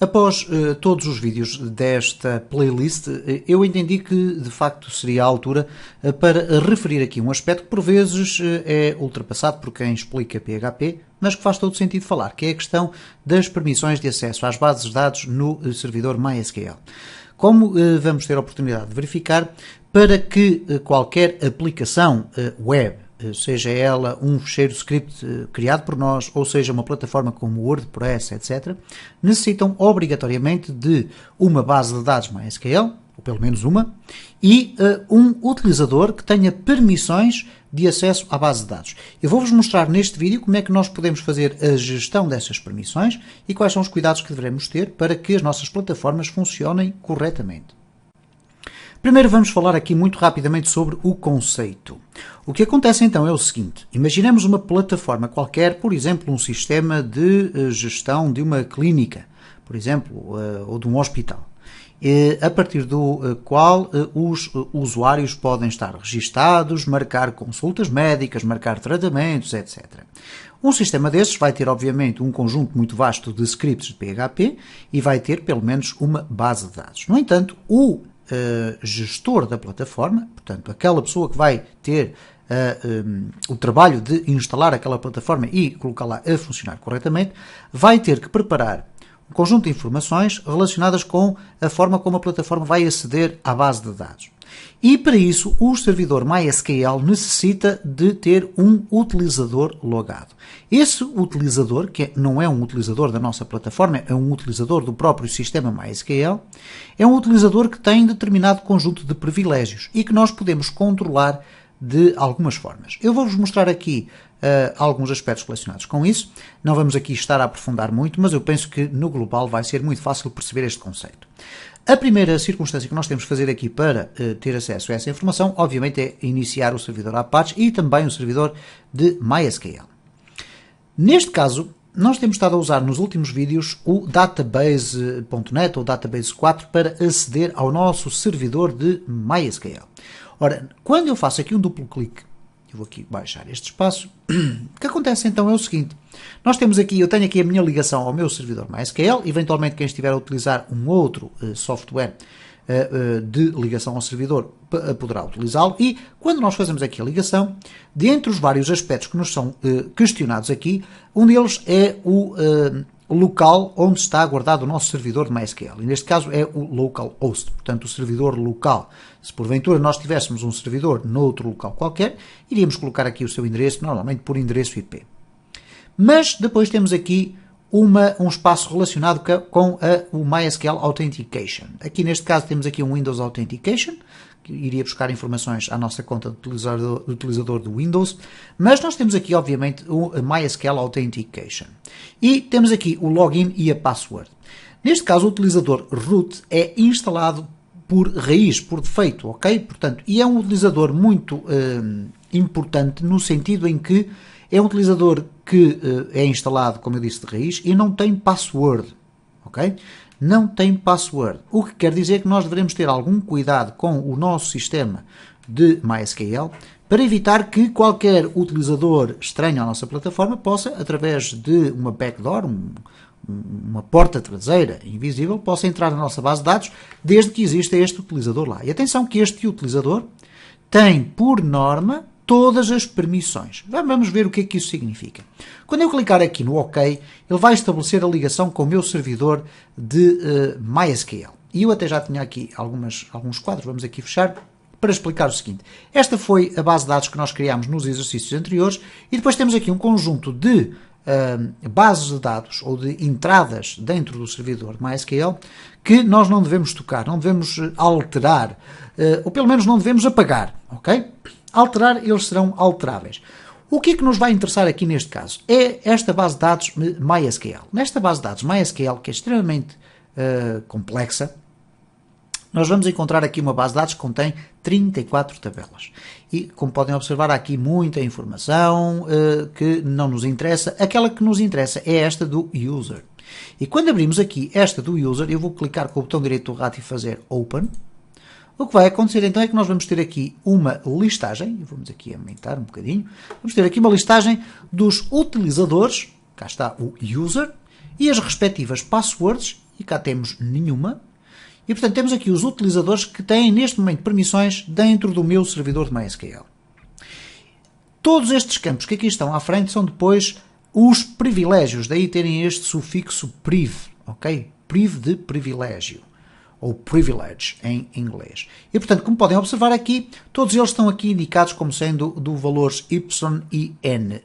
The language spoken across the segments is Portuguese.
Após todos os vídeos desta playlist, eu entendi que de facto seria a altura para referir aqui um aspecto que por vezes é ultrapassado por quem explica PHP, mas que faz todo sentido falar, que é a questão das permissões de acesso às bases de dados no servidor MySQL. Como vamos ter a oportunidade de verificar, para que qualquer aplicação web, seja ela um fecheiro script criado por nós, ou seja uma plataforma como WordPress, etc., necessitam obrigatoriamente de uma base de dados MySQL, ou pelo menos uma, e um utilizador que tenha permissões de acesso à base de dados. Eu vou-vos mostrar neste vídeo como é que nós podemos fazer a gestão dessas permissões e quais são os cuidados que devemos ter para que as nossas plataformas funcionem corretamente. Primeiro vamos falar aqui muito rapidamente sobre o conceito. O que acontece então é o seguinte: imaginemos uma plataforma qualquer, por exemplo, um sistema de gestão de uma clínica, por exemplo, ou de um hospital, a partir do qual os usuários podem estar registados, marcar consultas médicas, marcar tratamentos, etc. Um sistema desses vai ter, obviamente, um conjunto muito vasto de scripts de PHP e vai ter, pelo menos, uma base de dados. No entanto, o gestor da plataforma, portanto, aquela pessoa que vai ter o trabalho de instalar aquela plataforma e colocá-la a funcionar corretamente, vai ter que preparar um conjunto de informações relacionadas com a forma como a plataforma vai aceder à base de dados. E para isso, o servidor MySQL necessita de ter um utilizador logado. Esse utilizador, que não é um utilizador da nossa plataforma, é um utilizador do próprio sistema MySQL, é um utilizador que tem determinado conjunto de privilégios e que nós podemos controlar de algumas formas. Eu vou-vos mostrar aqui alguns aspectos relacionados com isso. Não vamos aqui estar a aprofundar muito, mas eu penso que no global vai ser muito fácil perceber este conceito. A primeira circunstância que nós temos de fazer aqui para ter acesso a essa informação, obviamente, é iniciar o servidor Apache e também o servidor de MySQL. Neste caso, nós temos estado a usar nos últimos vídeos o database.net ou database 4 para aceder ao nosso servidor de MySQL. Ora, quando eu faço aqui um duplo clique, eu vou aqui baixar este espaço, o que acontece então é o seguinte: nós temos aqui, eu tenho aqui a minha ligação ao meu servidor MySQL, eventualmente quem estiver a utilizar um outro software de ligação ao servidor poderá utilizá-lo, e quando nós fazemos aqui a ligação, dentre os vários aspectos que nos são questionados aqui, um deles é o local onde está guardado o nosso servidor de MySQL. E neste caso é o localhost, portanto o servidor local. Se porventura nós tivéssemos um servidor noutro local qualquer, iríamos colocar aqui o seu endereço, normalmente por endereço IP. Mas depois temos aqui um espaço relacionado com o MySQL Authentication. Aqui neste caso temos aqui um Windows Authentication, que iria buscar informações à nossa conta de utilizador do Windows, mas nós temos aqui obviamente o MySQL Authentication. E temos aqui o login e a password. Neste caso o utilizador root é instalado por raiz, por defeito, ok? Portanto, e é um utilizador muito importante no sentido em que é um utilizador que é instalado, como eu disse, de raiz e não tem password, ok? Não tem password, o que quer dizer que nós devemos ter algum cuidado com o nosso sistema de MySQL para evitar que qualquer utilizador estranho à nossa plataforma possa, através de uma backdoor, uma porta traseira invisível, possa entrar na nossa base de dados desde que exista este utilizador lá. E atenção que este utilizador tem, por norma, todas as permissões. Vamos ver o que é que isso significa. Quando eu clicar aqui no OK, ele vai estabelecer a ligação com o meu servidor de MySQL. E eu até já tinha aqui alguns quadros, vamos aqui fechar, para explicar o seguinte. Esta foi a base de dados que nós criámos nos exercícios anteriores e depois temos aqui um conjunto de bases de dados ou de entradas dentro do servidor MySQL que nós não devemos tocar, não devemos alterar, ou pelo menos não devemos apagar, ok? Alterar, eles serão alteráveis. O que é que nos vai interessar aqui neste caso? É esta base de dados MySQL. Nesta base de dados MySQL, que é extremamente complexa, nós vamos encontrar aqui uma base de dados que contém 34 tabelas. E, como podem observar, há aqui muita informação que não nos interessa. Aquela que nos interessa é esta do user. E quando abrimos aqui esta do user, eu vou clicar com o botão direito do rato e fazer Open. O que vai acontecer então é que nós vamos ter aqui uma listagem, vamos aqui aumentar um bocadinho, vamos ter aqui uma listagem dos utilizadores, cá está o user, e as respectivas passwords e cá temos nenhuma. E, portanto, temos aqui os utilizadores que têm, neste momento, permissões dentro do meu servidor de MySQL. Todos estes campos que aqui estão à frente são depois os privilégios, daí terem este sufixo priv, ok? Priv de privilégio, ou privilege em inglês. E, portanto, como podem observar aqui, todos eles estão aqui indicados como sendo do valores y e n,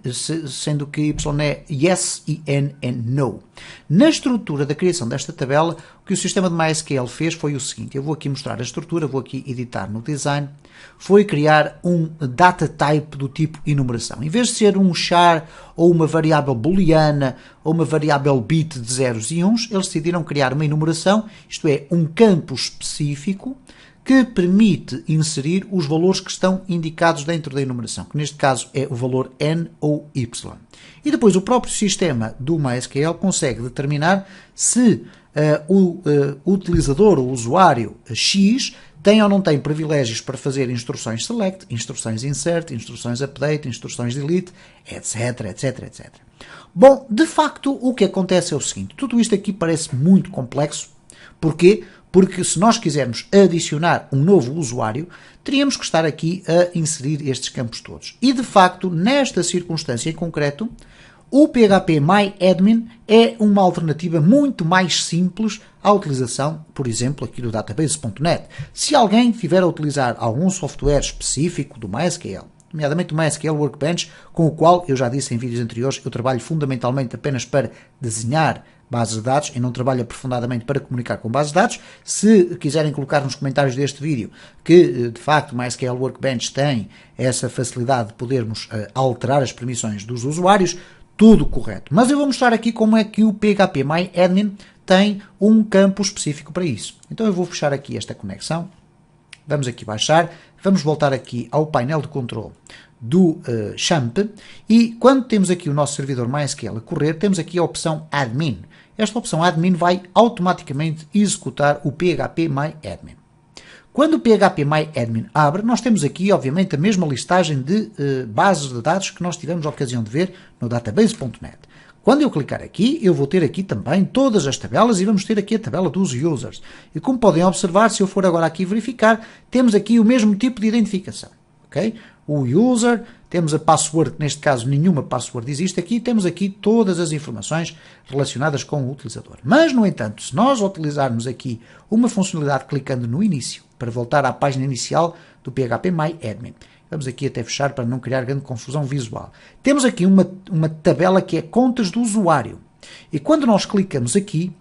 sendo que y é yes e n é no. Na estrutura da criação desta tabela, o que o sistema de MySQL fez foi o seguinte, eu vou aqui mostrar a estrutura, vou aqui editar no design, foi criar um data type do tipo enumeração. Em vez de ser um char ou uma variável booleana ou uma variável bit de zeros e uns, eles decidiram criar uma enumeração, isto é, um campo específico que permite inserir os valores que estão indicados dentro da enumeração, que neste caso é o valor n ou y. E depois o próprio sistema do MySQL consegue determinar se o utilizador, o usuário X, tem ou não tem privilégios para fazer instruções select, instruções insert, instruções update, instruções delete, etc, etc, etc. Bom, de facto, o que acontece é o seguinte, tudo isto aqui parece muito complexo. Porquê? Porque se nós quisermos adicionar um novo usuário, teríamos que estar aqui a inserir estes campos todos. E, de facto, nesta circunstância em concreto, o PHP MyAdmin é uma alternativa muito mais simples à utilização, por exemplo, aqui do database.net. Se alguém estiver a utilizar algum software específico do MySQL, nomeadamente o MySQL Workbench, com o qual, eu já disse em vídeos anteriores, eu trabalho fundamentalmente apenas para desenhar bases de dados e não trabalho aprofundadamente para comunicar com bases de dados. Se quiserem colocar nos comentários deste vídeo que, de facto, o MySQL Workbench tem essa facilidade de podermos alterar as permissões dos usuários, tudo correto. Mas eu vou mostrar aqui como é que o PHP MyAdmin tem um campo específico para isso. Então eu vou fechar aqui esta conexão, vamos aqui baixar, vamos voltar aqui ao painel de controle do XAMPP e quando temos aqui o nosso servidor MySQL a correr, temos aqui a opção Admin. Esta opção Admin vai automaticamente executar o PHP MyAdmin. Quando o PHP MyAdmin abre, nós temos aqui, obviamente, a mesma listagem de bases de dados que nós tivemos a ocasião de ver no database.net. Quando eu clicar aqui, eu vou ter aqui também todas as tabelas e vamos ter aqui a tabela dos users. E como podem observar, se eu for agora aqui verificar, temos aqui o mesmo tipo de identificação. Okay? O user, temos a password, que neste caso nenhuma password existe aqui, temos aqui todas as informações relacionadas com o utilizador. Mas, no entanto, se nós utilizarmos aqui uma funcionalidade clicando no início, para voltar à página inicial do PHP MyAdmin, vamos aqui até fechar para não criar grande confusão visual. Temos aqui uma tabela que é contas do usuário. E quando nós clicamos aqui,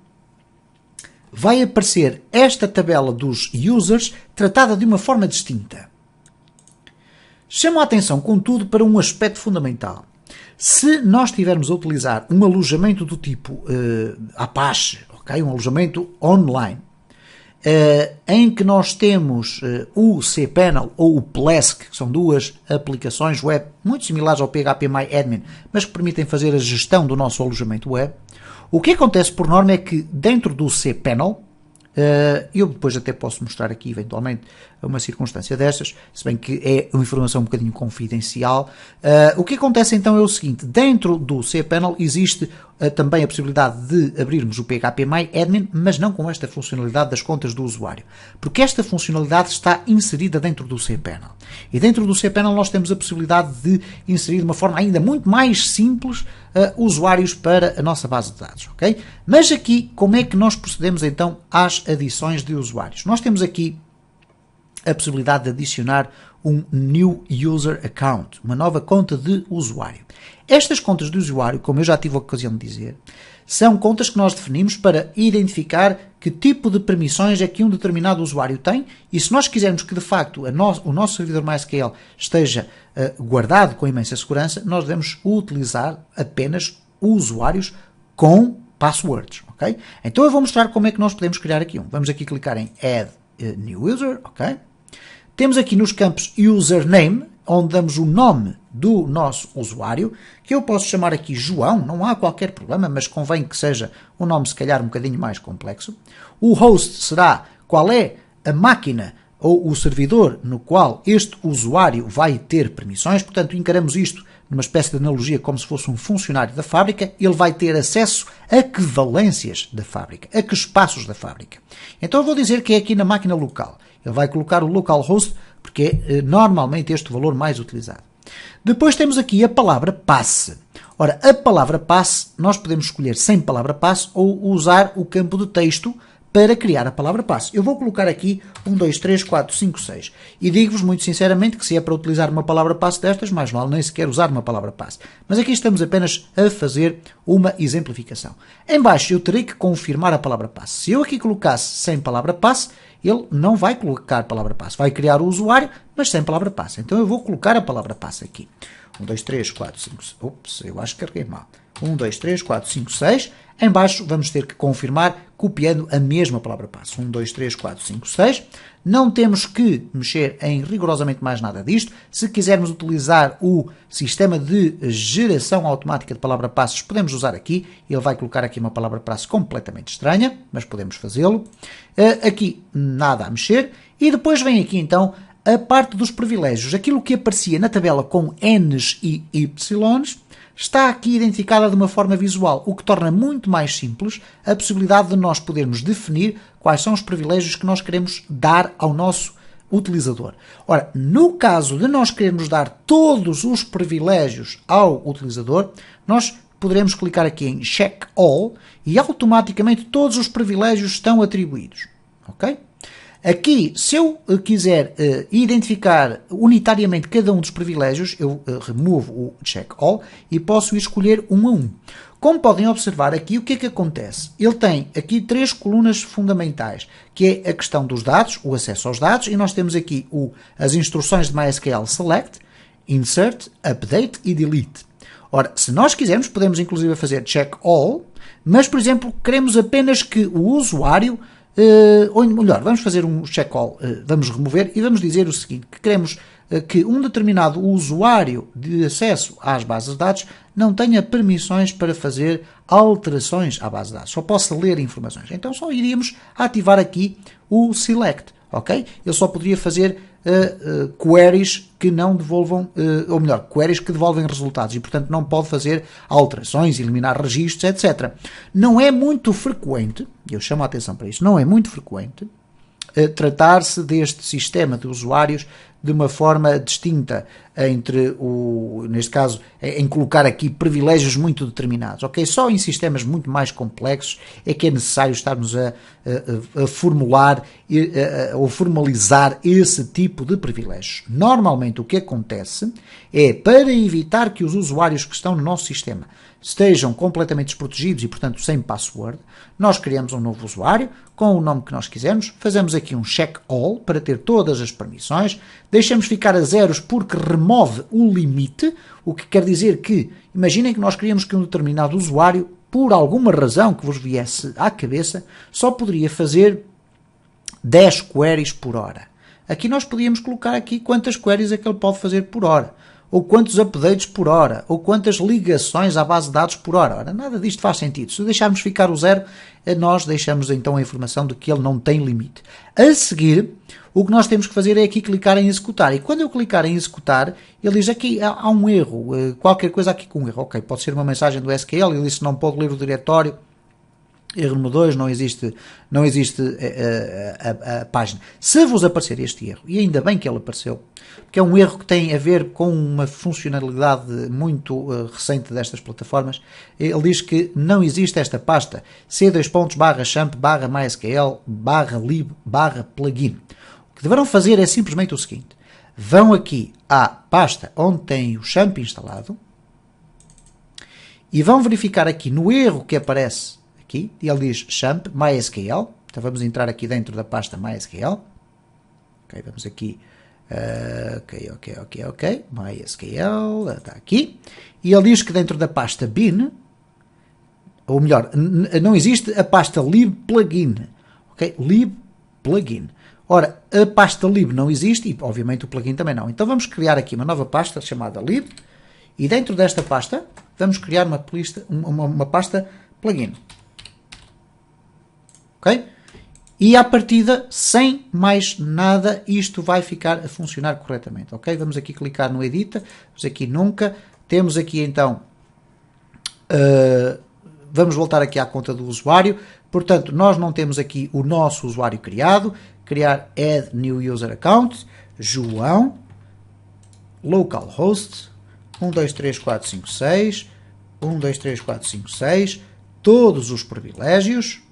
vai aparecer esta tabela dos users tratada de uma forma distinta. Chamo a atenção, contudo, para um aspecto fundamental. Se nós estivermos a utilizar um alojamento do tipo Apache, okay? Um alojamento online, em que nós temos o cPanel ou o Plesk, que são duas aplicações web muito similares ao PHP MyAdmin, mas que permitem fazer a gestão do nosso alojamento web, o que acontece por norma é que dentro do cPanel, eu depois até posso mostrar aqui eventualmente uma circunstância destas, se bem que é uma informação um bocadinho confidencial. O que acontece então é o seguinte, dentro do cPanel existe também a possibilidade de abrirmos o PHP MyAdmin, mas não com esta funcionalidade das contas do usuário, porque esta funcionalidade está inserida dentro do cPanel. E dentro do cPanel nós temos a possibilidade de inserir de uma forma ainda muito mais simples usuários para a nossa base de dados. Okay? Mas aqui, como é que nós procedemos então às adições de usuários? Nós temos aqui a possibilidade de adicionar um New User Account, uma nova conta de usuário. Estas contas de usuário, como eu já tive a ocasião de dizer, são contas que nós definimos para identificar que tipo de permissões é que um determinado usuário tem e se nós quisermos que de facto o nosso servidor MySQL esteja guardado com imensa segurança, nós devemos utilizar apenas usuários com passwords. Okay? Então eu vou mostrar como é que nós podemos criar aqui um. Vamos aqui clicar em Add New User. Okay? Temos aqui nos campos Username, onde damos o nome do nosso usuário, que eu posso chamar aqui João, não há qualquer problema, mas convém que seja um nome se calhar um bocadinho mais complexo. O host será qual é a máquina ou o servidor no qual este usuário vai ter permissões, portanto encaramos isto numa espécie de analogia como se fosse um funcionário da fábrica, ele vai ter acesso a que valências da fábrica, a que espaços da fábrica. Então eu vou dizer que é aqui na máquina local. Ele vai colocar o localhost porque é normalmente este o valor mais utilizado. Depois temos aqui a palavra passe. Ora, a palavra passe nós podemos escolher sem palavra passe ou usar o campo de texto para criar a palavra passe. Eu vou colocar aqui 1, 2, 3, 4, 5, 6. E digo-vos muito sinceramente que se é para utilizar uma palavra passe destas, mais vale nem sequer usar uma palavra passe. Mas aqui estamos apenas a fazer uma exemplificação. Em baixo eu terei que confirmar a palavra passe. Se eu aqui colocasse sem palavra passe, ele não vai colocar palavra passe. Vai criar o usuário, mas sem palavra passe. Então eu vou colocar a palavra passe aqui. 1, 2, 3, 4, 5, 6. Ups, eu acho que carreguei mal. 1, 2, 3, 4, 5, 6. Em baixo vamos ter que confirmar copiando a mesma palavra passe. 1, 2, 3, 4, 5, 6. Não temos que mexer em rigorosamente mais nada disto. Se quisermos utilizar o sistema de geração automática de palavra passes, podemos usar aqui. Ele vai colocar aqui uma palavra passe completamente estranha, mas podemos fazê-lo. Aqui nada a mexer. E depois vem aqui então a parte dos privilégios. Aquilo que aparecia na tabela com N's e Y's está aqui identificada de uma forma visual, o que torna muito mais simples a possibilidade de nós podermos definir quais são os privilégios que nós queremos dar ao nosso utilizador. Ora, no caso de nós querermos dar todos os privilégios ao utilizador, nós poderemos clicar aqui em Check All e automaticamente todos os privilégios estão atribuídos. Ok? Aqui, se eu quiser identificar unitariamente cada um dos privilégios, eu removo o Check All e posso escolher um a um. Como podem observar aqui, o que é que acontece? Ele tem aqui 3 colunas fundamentais, que é a questão dos dados, o acesso aos dados, e nós temos aqui as instruções de MySQL Select, Insert, Update e Delete. Ora, se nós quisermos, podemos inclusive fazer Check All, mas, por exemplo, queremos apenas que o usuário ou melhor, vamos fazer um check-all, vamos remover e vamos dizer o seguinte, que queremos que um determinado usuário de acesso às bases de dados não tenha permissões para fazer alterações à base de dados, só possa ler informações. Então só iríamos ativar aqui o select, ok? Ele só poderia fazer queries que não devolvam, ou melhor, queries que devolvem resultados e, portanto, não pode fazer alterações, eliminar registros, etc. Não é muito frequente, eu chamo a atenção para isso, não é muito frequente tratar-se deste sistema de usuários de uma forma distinta entre neste caso, em colocar aqui privilégios muito determinados, ok? Só em sistemas muito mais complexos é que é necessário estarmos a formular ou formalizar esse tipo de privilégios. Normalmente o que acontece é, para evitar que os usuários que estão no nosso sistema estejam completamente desprotegidos e, portanto, sem password, nós criamos um novo usuário com o nome que nós quisermos, fazemos aqui um check all para ter todas as permissões, deixamos ficar a zeros porque remove o limite, o que quer dizer que, imaginem que nós queríamos que um determinado usuário, por alguma razão que vos viesse à cabeça, só poderia fazer 10 queries por hora. Aqui nós podíamos colocar aqui quantas queries é que ele pode fazer por hora, ou quantos updates por hora, ou quantas ligações à base de dados por hora. Ora, nada disto faz sentido. Se deixarmos ficar o zero, nós deixamos então a informação de que ele não tem limite. A seguir, o que nós temos que fazer é aqui clicar em executar. E quando eu clicar em executar, ele diz aqui há um erro, qualquer coisa aqui com um erro. Ok, pode ser uma mensagem do SQL, ele disse não pode ler o diretório. Erro número 2, não existe a página. Se vos aparecer este erro, e ainda bem que ele apareceu, porque é um erro que tem a ver com uma funcionalidade muito recente destas plataformas, ele diz que não existe esta pasta c:/champ/mysql/lib/plugin. O que deverão fazer é simplesmente o seguinte, vão aqui à pasta onde tem o champ instalado e vão verificar aqui no erro que aparece aqui, e ele diz champ MySQL, então vamos entrar aqui dentro da pasta MySQL, ok, vamos aqui, ok, MySQL, está aqui, e ele diz que dentro da pasta bin, ou melhor, não existe a pasta libplugin, ok, libplugin. Ora, a pasta lib não existe e obviamente o plugin também não, então vamos criar aqui uma nova pasta chamada lib, e dentro desta pasta vamos criar uma pasta plugin. Ok? E à partida, sem mais nada, isto vai ficar a funcionar corretamente, ok? Vamos aqui clicar no Edita, vamos aqui Nunca, temos aqui então, vamos voltar aqui à conta do usuário, portanto, nós não temos aqui o nosso usuário criado, criar Add New User Account, João, localhost, 123456, 123456, todos os privilégios,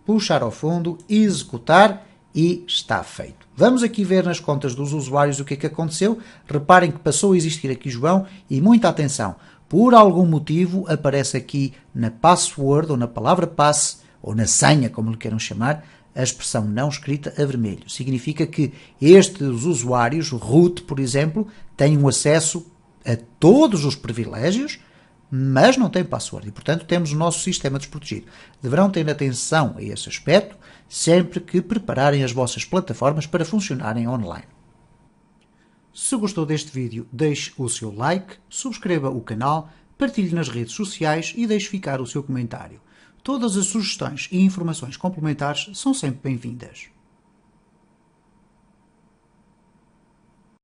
puxar ao fundo, executar e está feito. Vamos aqui ver nas contas dos usuários o que é que aconteceu. Reparem que passou a existir aqui João e muita atenção. Por algum motivo aparece aqui na password ou na palavra passe ou na senha, como lhe queiram chamar, a expressão não escrita a vermelho. Significa que estes usuários, root, por exemplo, têm um acesso a todos os privilégios, mas não tem password e, portanto, temos o nosso sistema desprotegido. Deverão ter atenção a esse aspecto sempre que prepararem as vossas plataformas para funcionarem online. Se gostou deste vídeo, deixe o seu like, subscreva o canal, partilhe nas redes sociais e deixe ficar o seu comentário. Todas as sugestões e informações complementares são sempre bem-vindas.